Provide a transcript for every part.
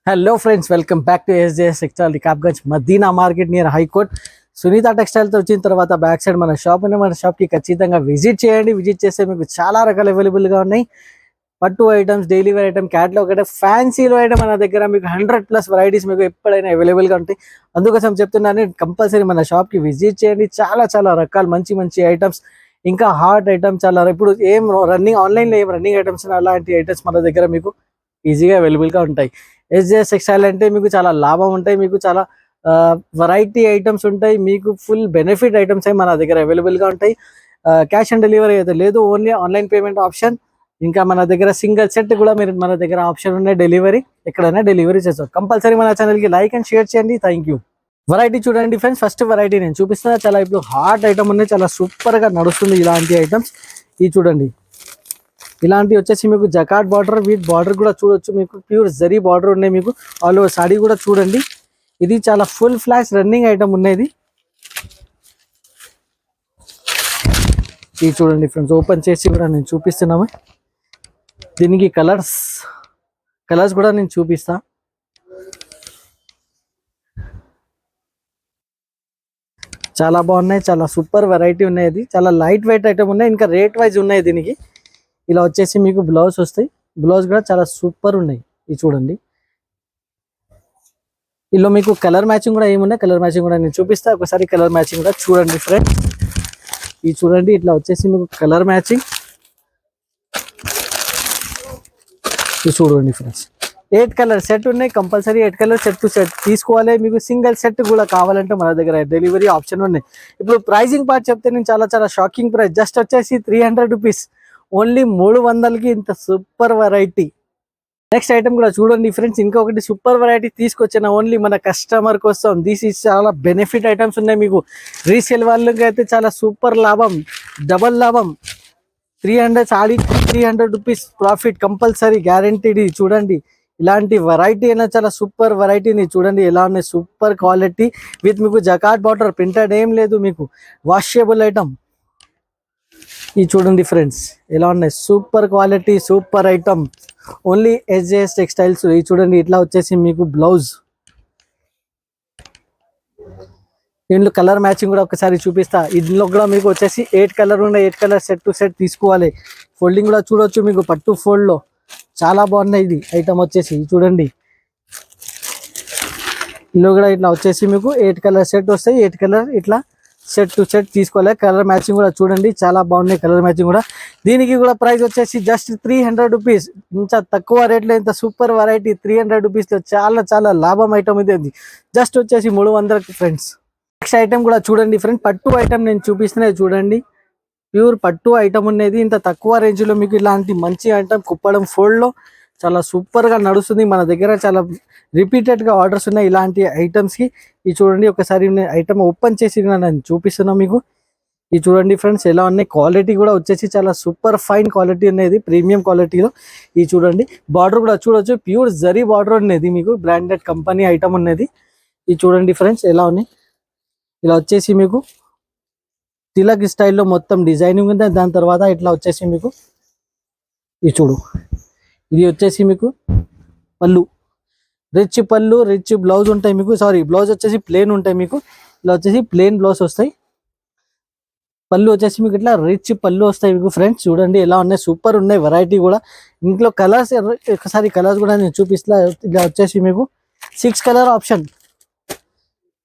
Hello friends, welcome back to SJS textile Rikabganj Madina market near high court. Sunitha టెక్స్టైల్తో వచ్చిన తర్వాత back side మన షాప్ ఉంది. మన షాప్కి ఖచ్చితంగా విజిట్ చేయండి. విజిట్ చేస్తే మీకు చాలా రకాలు అవైలబుల్గా ఉన్నాయి. పట్టు items, daily wear item, catalogue item, ఫ్యాన్సీలో ఐటమ్ మన దగ్గర మీకు 100+ వెరైటీస్ మీకు ఎప్పుడైనా అవైలబుల్గా ఉంటాయి. అందుకోసం చెప్తున్నాను, కంపల్సరీ మన షాప్కి విజిట్ చేయండి. చాలా చాలా రకాలు మంచి మంచి ఐటమ్స్, ఇంకా హాట్ ఐటమ్స్ చాలా. ఇప్పుడు ఏం రన్నింగ్ ఆన్లైన్లో ఏం రన్నింగ్ ఐటమ్స్ అలాంటి ఐటమ్స్ మన దగ్గర మీకు ఈజీగా అవైలబుల్గా ఉంటాయి. ఎస్జేఎస్ టెక్స్టైల్ అంటే మీకు చాలా లాభం ఉంటాయి, మీకు చాలా వెరైటీ ఐటమ్స్ ఉంటాయి, మీకు ఫుల్ బెనిఫిట్ ఐటమ్స్ మన దగ్గర అవైలబుల్గా ఉంటాయి. క్యాష్ ఆన్ డెలివరీ అయితే లేదు, ఓన్లీ ఆన్లైన్ పేమెంట్ ఆప్షన్. ఇంకా మన దగ్గర సింగిల్ సెట్ కూడా మీరు మన దగ్గర ఆప్షన్ ఉన్నాయి. డెలివరీ ఎక్కడైనా డెలివరీ చేస్తాం. కంపల్సరీ మన ఛానల్కి లైక్ అండ్ షేర్ చేయండి. Thank you. వెరైటీ చూడండి ఫ్రెండ్స్, ఫస్ట్ వెరైటీ నేను చూపిస్తున్నా. చాలా ఇప్పుడు హాట్ ఐటమ్ ఉన్నాయి, చాలా సూపర్గా నడుస్తుంది ఇలాంటి ఐటమ్స్. ఇది చూడండి, ఇలాంటి వచ్చేసి మీకు జకాట్ బార్డర్, వీట్ బార్డర్ కూడా చూడొచ్చు. మీకు ప్యూర్ జరీ బార్డర్ ఉన్నాయి. మీకు ఆల్ ఓవర్ సాడీ కూడా చూడండి. ఇది చాలా ఫుల్ ఫ్లాష్ రన్నింగ్ ఐటమ్ ఉన్నది. ఇది చూడండి ఫ్రెండ్స్, ఓపెన్ చేసి కూడా నేను చూపిస్తున్నాము. దీనికి కలర్స్ కూడా నేను చూపిస్తా. చాలా బాగున్నాయి, చాలా సూపర్ వెరైటీ ఉన్నాయి. ఇది చాలా లైట్ వెయిట్ ఐటమ్ ఉన్నాయి, ఇంకా రేట్ వైజ్ ఉన్నాయి. దీనికి ఇలా వచ్చేసి మీకు బ్లౌజ్ వస్తాయి. బ్లౌజ్ కూడా చాలా సూపర్ ఉన్నాయి. ఇది చూడండి, ఇలా మీకు కలర్ మ్యాచింగ్ కూడా ఏమున్నాయి, కలర్ మ్యాచింగ్ కూడా నేను చూపిస్తా. ఒకసారి కలర్ మ్యాచింగ్ కూడా చూడండి ఫ్రెండ్స్. ఇది చూడండి, ఇట్లా వచ్చేసి మీకు కలర్ మ్యాచింగ్. ఇది చూడండి ఫ్రెండ్స్, 8 కలర్ సెట్ ఉన్నాయి. Compulsory 8 colour set to set తీసుకోవాలి. మీకు సింగిల్ సెట్ కూడా కావాలంటే మన దగ్గర డెలివరీ ఆప్షన్ ఉన్నాయి. ఇప్పుడు ప్రైజింగ్ పార్ట్ చెప్తే నేను చాలా చాలా షాకింగ్ ప్రైస్. జస్ట్ వచ్చేసి 300 రూపీస్, ఓన్లీ 300కి ఇంత సూపర్ వెరైటీ. నెక్స్ట్ ఐటమ్ కూడా చూడండి ఫ్రెండ్స్, ఇంకొకటి సూపర్ వెరైటీ తీసుకొచ్చిన ఓన్లీ మన కస్టమర్ కోసం. దిస్ ఈజ్ చాలా బెనిఫిట్ ఐటమ్స్ ఉన్నాయి. మీకు రీసేల్ వాళ్ళకి అయితే చాలా సూపర్ లాభం, డబల్ లాభం. 300 saree 300 rupees profit compulsory guaranteed. చూడండి, ఇలాంటి వెరైటీ అయినా చాలా సూపర్ వెరైటీని చూడండి ఎలా ఉన్నాయి. సూపర్ క్వాలిటీ విత్ మీకు జకాట్ బార్డర్, ప్రింటెడ్ ఏం లేదు, మీకు వాషబుల్ ఐటమ్. ఇది చూడండి ఫ్రెండ్స్, ఎలా ఉన్నాయి. Super quality, super item, only SJS textiles. ఇది చూడండి, ఇట్లా వచ్చేసి మీకు బ్లౌజ్. దీంట్లో కలర్ మ్యాచింగ్ కూడా ఒకసారి చూపిస్తా. ఇందులో కూడా మీకు వచ్చేసి 8 కలర్ ఉన్నాయి. 8 కలర్ సెట్ టు సెట్ తీసుకోవాలి. ఫోల్డింగ్ కూడా చూడొచ్చు, మీకు పట్టు ఫోల్డ్లో చాలా బాగున్నాయి. ఇది ఐటమ్ వచ్చేసి చూడండి, ఇందులో కూడా ఇట్లా వచ్చేసి మీకు 8 కలర్ సెట్ వస్తాయి. 8 కలర్ ఇట్లా సెట్ టు సెట్ తీసుకోవాలి. కలర్ మ్యాచింగ్ కూడా చూడండి, చాలా బాగున్నాయి కలర్ మ్యాచింగ్ కూడా. దీనికి కూడా ప్రైస్ వచ్చేసి జస్ట్ 300 రూపీస్. ఇంత తక్కువ రేట్లో ఇంత సూపర్ వెరైటీ 300 రూపీస్లో చాలా చాలా లాభం ఐటమ్ ఇది. జస్ట్ వచ్చేసి 300 ఫ్రెండ్స్. నెక్స్ట్ ఐటమ్ కూడా చూడండి ఫ్రెండ్స్, పట్టు ఐటమ్ నేను చూపిస్తున్నాయి. చూడండి, ప్యూర్ పట్టు ఐటమ్ ఉన్నది. ఇంత తక్కువ రేంజ్లో మీకు ఇలాంటి మంచి ఐటమ్ కుప్పడం ఫోల్డ్లో చాలా సూపర్గా నడుస్తుంది. మన దగ్గర చాలా రిపీటెడ్గా ఆర్డర్స్ ఉన్నాయి ఇలాంటి ఐటమ్స్కి. ఇది చూడండి, ఒకసారి ఐటమ్ ఓపెన్ చేసి నేను చూపిస్తున్నాను మీకు. ఇది చూడండి ఫ్రెండ్స్, ఎలా ఉన్నాయి. క్వాలిటీ కూడా వచ్చేసి చాలా సూపర్ ఫైన్ క్వాలిటీ ఉన్నది, ప్రీమియం క్వాలిటీలో. ఇది చూడండి, బార్డర్ కూడా చూడొచ్చు, ప్యూర్ జరీ బార్డర్ ఉన్నది, మీకు బ్రాండెడ్ కంపెనీ ఐటమ్ ఉన్నది. ఇది చూడండి ఫ్రెండ్స్, ఎలా ఉన్నాయి. ఇలా వచ్చేసి మీకు తిలక్ స్టైల్లో మొత్తం డిజైనింగ్ ఉంది. దాని తర్వాత ఇట్లా వచ్చేసి మీకు ఇది చూడు, ఇది వచ్చేసి మీకు పళ్ళు, రిచ్ పళ్ళు, రిచ్ బ్లౌజ్ ఉంటాయి మీకు. సారీ, బ్లౌజ్ వచ్చేసి ప్లేన్ ఉంటాయి మీకు. ఇలా వచ్చేసి ప్లేన్ బ్లౌజ్ వస్తాయి. పళ్ళు వచ్చేసి మీకు ఇట్లా రిచ్ పళ్ళు వస్తాయి మీకు. ఫ్రెండ్స్ చూడండి ఎలా ఉన్నాయి, సూపర్ ఉన్నాయి వెరైటీ కూడా. ఇంట్లో కలర్స్ ఒకసారి కలర్స్ కూడా నేను చూపిస్తా. ఇలా వచ్చేసి మీకు 6 కలర్ ఆప్షన్.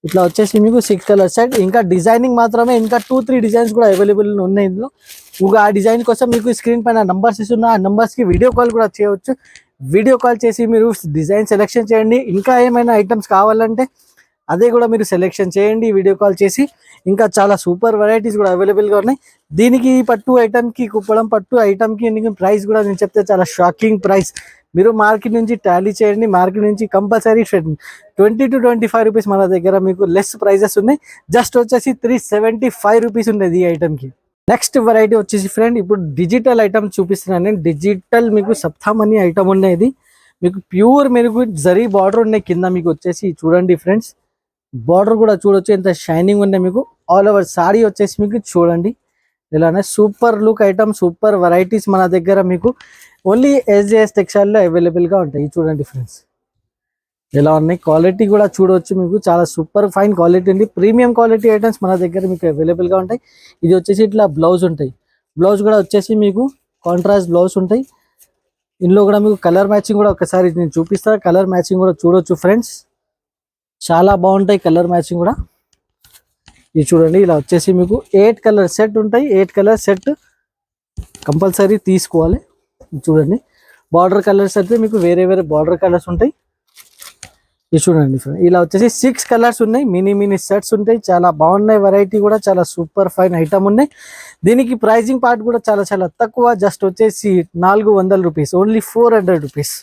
ఇట్లా వచ్చేసి మీకు 6 కలర్ సెట్. ఇంకా డిజైనింగ్ మాత్రమే, ఇంకా 2-3 డిజైన్స్ కూడా అవైలబుల్ ఉన్నాయి ఇందులో. ఇంకా ఆ డిజైన్ కోసం మీకు స్క్రీన్ పైన నంబర్స్ ఇస్తున్నా, ఆ నంబర్స్కి వీడియో కాల్ కూడా చేయవచ్చు. వీడియో కాల్ చేసి మీరు డిజైన్ సెలెక్షన్ చేయండి. ఇంకా ఏమైనా ఐటమ్స్ కావాలంటే అదే కూడా మీరు సెలెక్షన్ చేయండి వీడియో కాల్ చేసి. ఇంకా చాలా సూపర్ వెరైటీస్ కూడా అవైలబుల్గా ఉన్నాయి. దీనికి పట్టు ఐటమ్కి, కుప్పడం పట్టు ఐటమ్కి ప్రైస్ కూడా నేను చెప్తే చాలా షాకింగ్ ప్రైస్. మీరు మార్కెట్ నుంచి టాలీ చేయండి. మార్కెట్ నుంచి కంపల్సరీ 20 to 25 రూపీస్ మన దగ్గర మీకు లెస్ ప్రైజెస్ ఉన్నాయి. జస్ట్ వచ్చేసి 375 రూపీస్ ఉండేది ఈ ఐటమ్కి. నెక్స్ట్ వెరైటీ వచ్చేసి ఫ్రెండ్, ఇప్పుడు డిజిటల్ ఐటమ్ చూపిస్తున్నాను నేను. డిజిటల్ మీకు సప్తామణి ఐటమ్ ఉండేది, మీకు ప్యూర్ మీకు జరీ బార్డర్ ఉన్నాయి కింద. మీకు వచ్చేసి చూడండి ఫ్రెండ్స్, బార్డర్ కూడా చూడొచ్చు ఎంత షైనింగ్ ఉన్నాయి. మీకు ఆల్ ఓవర్ సాడీ వచ్చేసి మీకు చూడండి ఇలానే super look item, super varieties మన దగ్గర మీకు ఓన్లీ ఎస్జేఎస్ టెక్స్టైల్లో అవైలబుల్గా ఉంటాయి. చూడండి ఫ్రెండ్స్, ఎలా ఉన్నాయి క్వాలిటీ కూడా చూడవచ్చు, మీకు చాలా సూపర్ ఫైన్ క్వాలిటీ ఉంది. ప్రీమియం క్వాలిటీ ఐటమ్స్ మన దగ్గర మీకు అవైలబుల్ గా ఉంటాయి. ఇది వచ్చేసి ఇట్లా బ్లౌజ్ ఉంటాయి, బ్లౌజ్ కూడా వచ్చేసి మీకు కాంట్రాస్ట్ బ్లౌజ్ ఉంటాయి. ఇందులో కూడా మీకు కలర్ మ్యాచింగ్ కూడా ఒకసారి నేను చూపిస్తాను, కలర్ మ్యాచింగ్ కూడా చూడొచ్చు ఫ్రెండ్స్, చాలా బాగుంటాయి కలర్ మ్యాచింగ్ కూడా. ఇది చూడండి, ఇలా వచ్చేసి మీకు 8 కలర్ సెట్ ఉంటాయి. 8 కలర్ సెట్ కంపల్సరీ తీసుకోవాలి. చూడండి, బార్డర్ కలర్స్ అయితే మీకు వేరే వేరే బార్డర్ కలర్స్ ఉంటాయి. ఇది చూడండి ఫ్రెండ్, ఇలా వచ్చేసి 6 కలర్స్ ఉన్నాయి, మినీ సెట్స్ ఉంటాయి, చాలా బాగున్నాయి. వెరైటీ కూడా చాలా సూపర్ ఫైన్ ఐటమ్ ఉన్నాయి. దీనికి ప్రైజింగ్ పార్ట్ కూడా చాలా చాలా తక్కువ, జస్ట్ వచ్చేసి 400 రూపీస్, ఓన్లీ 400 రూపీస్.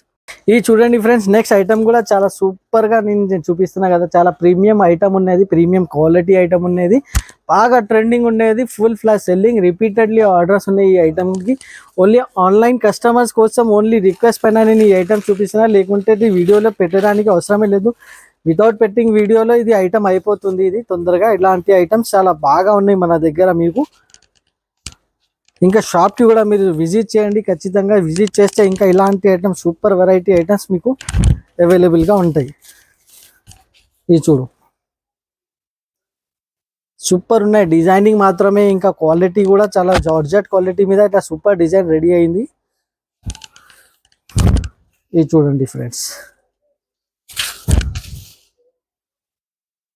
ఇది చూడండి ఫ్రెండ్స్, నెక్స్ట్ ఐటమ్ కూడా చాలా సూపర్ గా నేను చూపిస్తున్నా కదా, చాలా ప్రీమియం ఐటమ్ ఉన్నది, ప్రీమియం క్వాలిటీ ఐటమ్ ఉన్నది, బాగా ట్రెండింగ్ ఉండేది, full flash selling, repeatedly orders ఉన్నాయి ఈ ఐటమ్ కి. ఓన్లీ ఆన్లైన్ కస్టమర్స్ కోసం ఓన్లీ రిక్వెస్ట్ పైన నేను ఈ ఐటమ్ చూపిస్తున్నా, లేకుంటే ఇది వీడియోలో పెట్టడానికి అవసరమే లేదు. వితౌట్ పెట్టింగ్ వీడియోలో ఇది ఐటమ్ అయిపోతుంది ఇది తొందరగా. ఇలాంటి ఐటమ్స్ చాలా బాగా ఉన్నాయి మన దగ్గర. మీకు ఇంకా షాప్ కి కూడా మీరు విజిట్ చేయండి, ఖచ్చితంగా విజిట్ చేస్తే ఇంకా ఇలాంటి ఐటమ్స్, సూపర్ వెరైటీ ఐటమ్స్ మీకు అవైలబుల్ గా ఉంటాయి. ఇది చూడు, సూపర్ ఉన్నాయి, డిజైనింగ్ మాత్రమే, ఇంకా క్వాలిటీ కూడా చాలా జార్జెట్ క్వాలిటీ మీద ఇట్లా సూపర్ డిజైన్ రెడీ అయింది. ఇది చూడండి ఫ్రెండ్స్,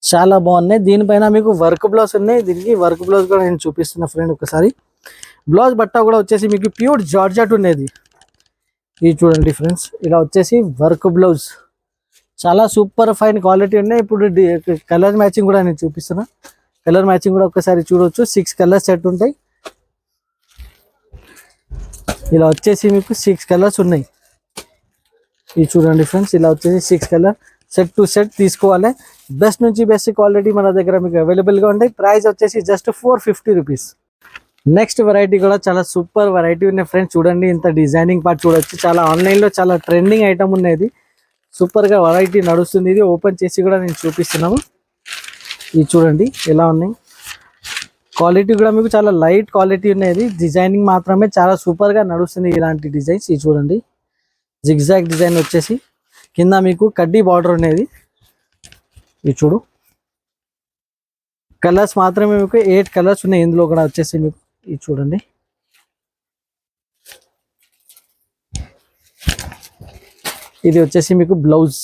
చాలా బాగున్నాయి. దీనిపైన మీకు వర్క్ బ్లౌజ్ ఉన్నాయి, దీనికి వర్క్ బ్లౌజ్ కూడా నేను చూపిస్తున్నా ఫ్రెండ్ ఒకసారి. బ్లౌజ్ బట్ట కూడా వచ్చేసి మీకు ప్యూర్ జార్జెట్ ఉన్నది. ఇది చూడండి ఫ్రెండ్స్, ఇలా వచ్చేసి వర్క్ బ్లౌజ్, చాలా సూపర్ ఫైన్ క్వాలిటీ ఉన్నాయి. ఇప్పుడు కలర్ మ్యాచింగ్ కూడా నేను చూపిస్తున్నా, కలర్ మ్యాచింగ్ కూడా ఒకసారి చూడవచ్చు. 6 కలర్ సెట్ ఉంటాయి. ఇలా వచ్చేసి మీకు 6 కలర్స్ ఉన్నాయి. ఇది చూడండి ఫ్రెండ్స్, ఇలా వచ్చేసి 6 కలర్ సెట్ టు సెట్ తీసుకోవాలి. బెస్ట్ నుంచి బెస్ట్ క్వాలిటీ మన దగ్గర మీకు అవైలబుల్ గా ఉంటాయి. ప్రైస్ వచ్చేసి జస్ట్ 450 రూపీస్. నెక్స్ట్ వెరైటీ కూడా చాలా సూపర్ వెరైటీ ఉన్నాయి ఫ్రెండ్స్. చూడండి, ఇంత డిజైనింగ్ పార్ట్ చూడొచ్చు, చాలా ఆన్లైన్ లో చాలా ట్రెండింగ్ ఐటమ్ ఉన్నది, సూపర్ గా వెరైటీ నడుస్తుంది. ఇది ఓపెన్ చేసి కూడా నేను చూపిస్తున్నాము. ఇది చూడండి ఎలా ఉన్నాయి, క్వాలిటీ కూడా మీకు చాలా లైట్ క్వాలిటీ ఉన్నది, డిజైనింగ్ మాత్రమే చాలా సూపర్ గా నడుస్తుంది ఇలాంటి డిజైన్స్. ఇది చూడండి, జిగ్జాగ్ డిజైన్ వచ్చేసి కింద మీకు కడ్డీ బార్డర్ ఉన్నది. ఇది చూడు, కలర్స్ మాత్రమే మీకు 8 కలర్స్ ఉన్నాయి ఇందులో కూడా వచ్చేసి మీకు. ఇది చూడండి, ఇది వచ్చేసి మీకు బ్లౌజ్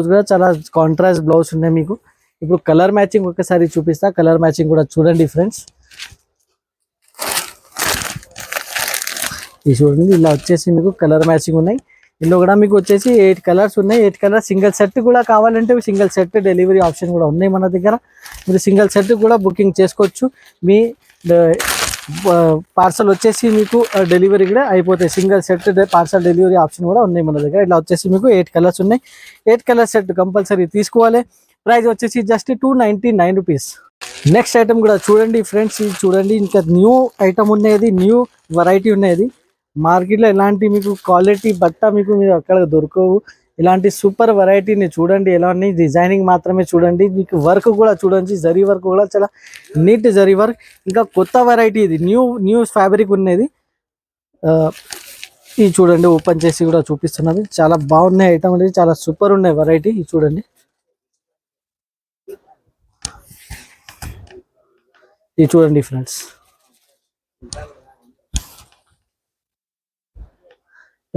కూడా చాలా కాంట్రాస్ట్ బ్లౌజ్ ఉన్నాయి మీకు. ఇప్పుడు కలర్ మ్యాచింగ్ ఒకసారి చూపిస్తా, కలర్ మ్యాచింగ్ కూడా చూడండి ఫ్రెండ్స్. ఇది చూడండి, ఇలా వచ్చేసి మీకు కలర్ మ్యాచింగ్ ఉన్నాయి. ఇందులో కూడా మీకు వచ్చేసి 8 కలర్స్ ఉన్నాయి. 8 కలర్ సింగిల్ సెట్ కూడా కావాలంటే సింగిల్ సెట్ డెలివరీ ఆప్షన్ కూడా ఉన్నాయి మన దగ్గర. మీరు సింగిల్ సెట్ కూడా బుకింగ్ చేసుకోవచ్చు. మీ పార్సల్ వచ్చేసి మీకు డెలివరీ కూడా అయిపోతాయి. Single set parcel delivery option కూడా ఉన్నాయి మన దగ్గర. ఇలా వచ్చేసి మీకు 8 కలర్స్ ఉన్నాయి. 8 కలర్ సెట్ కంపల్సరీ తీసుకోవాలి. ప్రైస్ వచ్చేసి జస్ట్ 299 రూపీస్. నెక్స్ట్ ఐటమ్ కూడా చూడండి ఫ్రెండ్స్, ఇది చూడండి, ఇంకా న్యూ ఐటమ్ ఉన్నది, న్యూ వెరైటీ ఉన్నది. మార్కెట్లో ఇలాంటి మీకు క్వాలిటీ బట్ట మీకు మీరు అక్కడ దొరకవు. ఇలాంటి సూపర్ వెరైటీని చూడండి ఎలా ఉన్నాయి, డిజైనింగ్ మాత్రమే చూడండి, మీకు వర్క్ కూడా చూడండి, జరీ వర్క్ కూడా చాలా నీట్ జరీ వర్క్. ఇంకా కొత్త వెరైటీ ఇది, న్యూ ఫ్యాబ్రిక్ ఉన్నది. ఇది చూడండి, ఓపెన్ చేసి కూడా చూపిస్తున్నది, చాలా బాగున్నాయి ఐటమ్ అనేది, చాలా సూపర్ ఉన్నాయి వెరైటీ. ఇది చూడండి, ఇది చూడండి ఫ్రెండ్స్,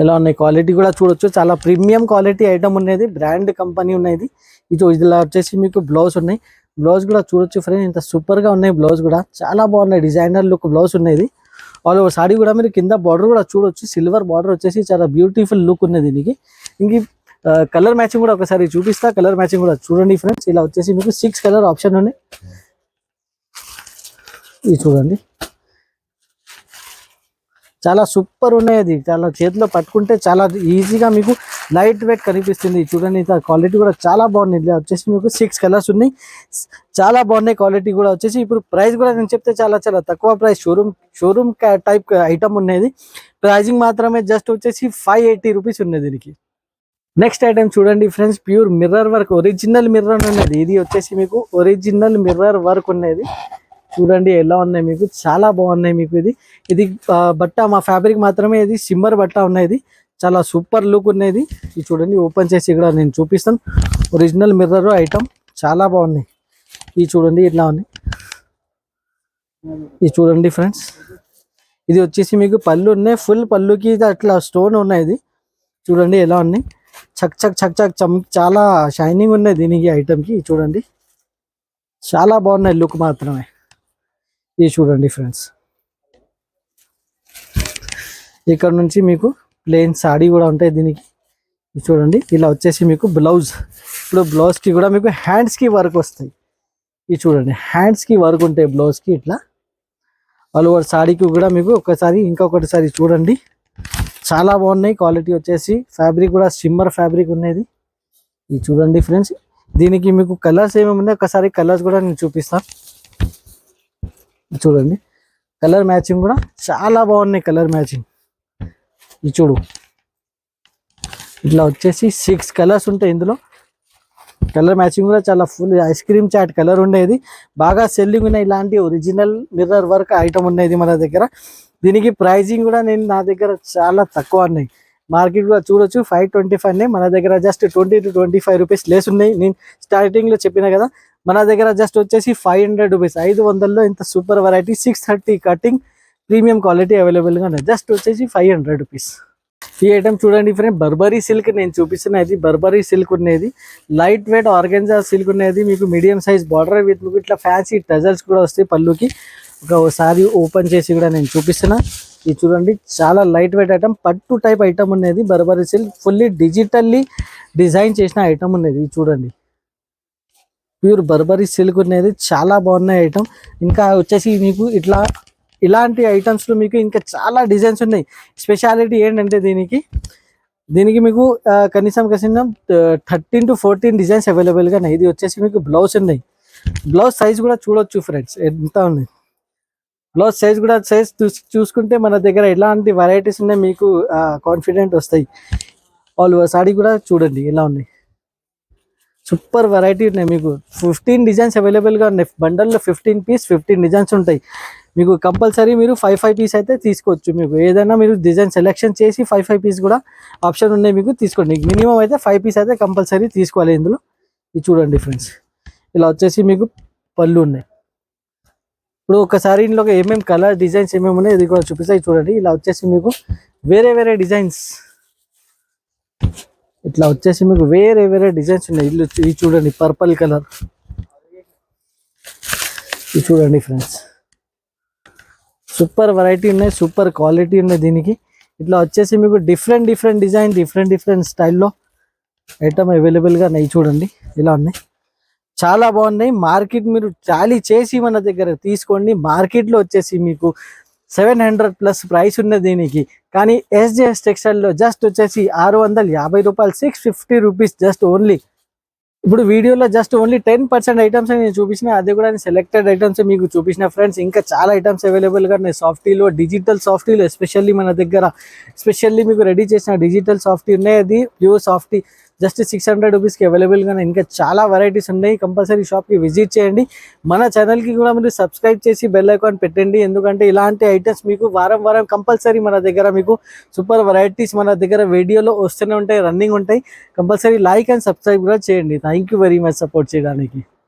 ఎలా ఉన్నాయి, క్వాలిటీ కూడా చూడొచ్చు, చాలా ప్రీమియం క్వాలిటీ ఐటమ్ ఉన్నది, బ్రాండ్ కంపెనీ ఉన్నది. ఇది ఇలా వచ్చేసి మీకు బ్లౌజ్ ఉన్నాయి, బ్లౌజ్ కూడా చూడొచ్చు ఫ్రెండ్స్, ఇంత సూపర్ గా ఉన్నాయి. బ్లౌజ్ కూడా చాలా బాగున్నాయి, డిజైనర్ లుక్ బ్లౌజ్ ఉన్నది. ఆల్ ఓవర్ సాడీ కూడా మీరు కింద బార్డర్ కూడా చూడొచ్చు, సిల్వర్ బార్డర్ వచ్చేసి చాలా బ్యూటిఫుల్ లుక్ ఉన్నది దీనికి. ఇంక కలర్ మ్యాచింగ్ కూడా ఒకసారి చూపిస్తా, కలర్ మ్యాచింగ్ కూడా చూడండి ఫ్రెండ్స్. ఇలా వచ్చేసి మీకు 6 కలర్ ఆప్షన్ ఉన్నాయి. ఇది చూడండి, చాలా సూపర్ ఉన్నాయి, అది చాలా చేతిలో పట్టుకుంటే చాలా ఈజీగా మీకు లైట్ వెయిట్ కనిపిస్తుంది. చూడండి, క్వాలిటీ కూడా చాలా బాగుంది. ఇలా వచ్చేసి మీకు 6 కలర్స్ ఉన్నాయి, చాలా బాగున్నాయి క్వాలిటీ కూడా వచ్చేసి. ఇప్పుడు ప్రైస్ కూడా నేను చెప్తే చాలా చాలా తక్కువ ప్రైస్, షోరూమ్ టైప్ ఐటమ్ ఉన్నది. ప్రైజింగ్ మాత్రమే జస్ట్ వచ్చేసి 580 రూపీస్ ఉన్నది దీనికి. నెక్స్ట్ ఐటమ్ చూడండి friends, pure mirror work, original mirror ఉన్నది. ఇది వచ్చేసి మీకు ఒరిజినల్ మిర్రర్ వర్క్ ఉన్నది. చూడండి ఎలా ఉన్నాయి, మీకు చాలా బాగున్నాయి. మీకు ఇది బట్ట మా ఫ్యాబ్రిక్ మాత్రమే, ఇది సిమ్మర్ బట్ట ఉన్నది, చాలా సూపర్ లుక్ ఉన్నది. ఇది చూడండి, ఓపెన్ చేసి ఇక్కడ నేను చూపిస్తాను. ఒరిజినల్ మిర్రర్ ఐటమ్ చాలా బాగున్నాయి. ఇది చూడండి ఇట్లా ఉంది. ఇది చూడండి ఫ్రెండ్స్, ఇది వచ్చేసి మీకు పళ్ళు ఉన్నాయి, ఫుల్ పళ్ళుకి అట్లా స్టోన్ ఉన్నాయి. ఇది చూడండి ఎలా ఉన్నాయి, చక్ చక్ చక్ చక్ చాలా షైనింగ్ ఉన్నాయి దీనికి ఐటమ్కి. చూడండి చాలా బాగున్నాయి లుక్ మాత్రమే. ఇది చూడండి ఫ్రెండ్స్, ఇక్కడ నుంచి మీకు ప్లెయిన్ సాడీ కూడా ఉంటాయి దీనికి. ఇది చూడండి, ఇలా వచ్చేసి మీకు బ్లౌజ్. ఇప్పుడు బ్లౌజ్కి కూడా మీకు హ్యాండ్స్కి వర్క్ వస్తాయి. ఇది చూడండి, హ్యాండ్స్కి వర్క్ ఉంటాయి బ్లౌజ్కి. ఇట్లా ఆల్ ఓవర్ సాడీకి కూడా మీకు ఒకసారి ఇంకొకటిసారి చూడండి, చాలా బాగున్నాయి. క్వాలిటీ వచ్చేసి ఫ్యాబ్రిక్ కూడా షిమ్మర్ ఫ్యాబ్రిక్ ఉన్నది. ఇది చూడండి ఫ్రెండ్స్, దీనికి మీకు కలర్స్ ఏమేమి ఉన్నాయి ఒకసారి కలర్స్ కూడా నేను చూపిస్తాను. చూడండి, కలర్ మ్యాచింగ్ కూడా చాలా బాగున్నాయి. కలర్ మ్యాచింగ్ ఇది చూడు, ఇట్లా వచ్చేసి 6 కలర్స్ ఉంటాయి ఇందులో. కలర్ మ్యాచింగ్ కూడా చాలా full ice cream chat colour ఉండేది. బాగా సెల్లింగ్ ఉన్నాయి. ఇలాంటి ఒరిజినల్ మిర్రర్ వర్క్ ఐటమ్ ఉన్నది మన దగ్గర. దీనికి ప్రైజింగ్ కూడా నా దగ్గర చాలా తక్కువ ఉన్నాయి. మార్కెట్ కూడా చూడొచ్చు 525 మన దగ్గర జస్ట్ 20 to 25 రూపీస్ లెస్ ఉన్నాయి. నేను స్టార్టింగ్లో చెప్పిన కదా, మన దగ్గర జస్ట్ వచ్చేసి 500 రూపీస్, 500లో ఇంత super variety 630 cutting premium quality అవైలబుల్గా ఉన్నాయి. జస్ట్ వచ్చేసి 500 రూపీస్. ఈ ఐటమ్ చూడండి ఫ్రెండ్, బర్బరీ సిల్క్ నేను చూపిస్తున్నది. బర్బరీ సిల్క్ ఉన్నది, లైట్ వెయిట్ ఆర్గెన్జా సిల్క్ ఉన్నది. మీకు మీడియం సైజ్ బార్డర్ విత్ మీకు ఇట్లా ఫ్యాన్సీ టజల్స్ కూడా వస్తాయి పళ్ళుకి. ఒకసారి ఓపెన్ చేసి కూడా నేను చూపిస్తున్నా. ఇది చూడండి, చాలా లైట్ వెయిట్ ఐటమ్, పట్టు టైప్ ఐటమ్ ఉన్నది. Burberry silk fully digitally design చేసిన ఐటమ్ ఉన్నది. ఇది చూడండి, ప్యూర్ బర్బరీ సిల్క్ ఉన్నది, చాలా బాగున్నాయి ఐటమ్. ఇంకా వచ్చేసి మీకు ఇలాంటి ఐటమ్స్లో మీకు ఇంకా చాలా డిజైన్స్ ఉన్నాయి. స్పెషాలిటీ ఏంటంటే దీనికి మీకు కనీసం 13 to 14 డిజైన్స్ అవైలబుల్గా ఉన్నాయి. ఇది వచ్చేసి మీకు బ్లౌజ్ ఉన్నాయి. బ్లౌజ్ సైజ్ కూడా చూడొచ్చు ఫ్రెండ్స్ ఎంత ఉన్నాయి. బ్లౌజ్ సైజ్ కూడా చూసుకుంటే మన దగ్గర ఎలాంటి వెరైటీస్ ఉన్నాయి మీకు కాన్ఫిడెంట్ వస్తాయి. ఆల్ ఓవర్ సాడీ కూడా చూడండి ఎలా ఉన్నాయి, సూపర్ వెరైటీ ఉన్నాయి. మీకు 15 డిజైన్స్ అవైలబుల్గా ఉన్నాయి. బండల్లో 15 డిజైన్స్ ఉంటాయి. మీకు కంపల్సరీ మీరు 5 పీస్ అయితే తీసుకోవచ్చు. మీకు ఏదైనా మీరు డిజైన్ సెలెక్షన్ చేసి 5 పీస్ కూడా ఆప్షన్ ఉన్నాయి మీకు, తీసుకోండి. మినిమం అయితే 5 పీస్ అయితే కంపల్సరీ తీసుకోవాలి ఇందులో. ఇది చూడండి ఫ్రెండ్స్, ఇలా వచ్చేసి మీకు పళ్ళు ఉన్నాయి. ఇప్పుడు ఒకసారి ఇందులో ఏమేమి కలర్ డిజైన్స్ ఏమేమి ఉన్నాయి ఇది కూడా చూపిస్తాయి. చూడండి, ఇలా వచ్చేసి మీకు వేరే డిజైన్స్, ఇట్లా వచ్చేసి మీకు వేరే డిజైన్స్ ఉన్నాయి. ఇది చూడండి, పర్పుల్ కలర్. ఇది చూడండి ఫ్రెండ్స్, సూపర్ వెరైటీ ఉన్నాయి, సూపర్ క్వాలిటీ ఉన్నాయి దీనికి. ఇట్లా వచ్చేసి మీకు డిఫరెంట్ డిజైన్, డిఫరెంట్ స్టైల్లో ఐటమ్ అవైలబుల్గా ఉన్నాయి. చూడండి ఇలా ఉన్నాయి, చాలా బాగున్నాయి. మార్కెట్ మీరు టాలీ చేసి మన దగ్గర తీసుకోండి. మార్కెట్లో వచ్చేసి మీకు 700+ ప్రైస్ ఉన్నది దీనికి. కానీ ఎస్జేఎస్ టెక్స్టైల్లో జస్ట్ వచ్చేసి 650 రూపాయలు, 650 రూపీస్ జస్ట్ ఓన్లీ. ఇప్పుడు వీడియోలో జస్ట్ ఓన్లీ 10% ఐటమ్స్ నేను చూపించిన, అది కూడా సెలెక్టెడ్ ఐటమ్స్ మీకు చూపించిన ఫ్రెండ్స్. ఇంకా చాలా ఐటమ్స్ అవైలబుల్గా ఉన్నాయి సాఫ్టీలో, డిజిటల్ సాఫ్టీలో ఎస్పెషల్లీ మన దగ్గర స్పెషల్లీ మీకు రెడీ చేసిన డిజిటల్ సాఫ్టీ ఉన్నాయి. అది ప్యూర్ సాఫ్టీ జస్ట్ 600 రూపీస్కి అవైలబుల్గా ఇంకా చాలా వెరైటీస్ ఉన్నాయి. కంపల్సరీ షాప్కి విజిట్ చేయండి. మన ఛానల్కి కూడా మీరు సబ్స్క్రైబ్ చేసి బెల్ ఐకాన్ పెట్టండి. ఎందుకంటే ఇలాంటి ఐటమ్స్ మీకు వారం కంపల్సరీ మన దగ్గర మీకు సూపర్ వెరైటీస్ మన దగ్గర వీడియోలో వస్తూనే ఉంటాయి, రన్నింగ్ ఉంటాయి. కంపల్సరీ లైక్ అండ్ సబ్స్క్రైబ్ కూడా చేయండి. Thank you very much support చేయడానికి.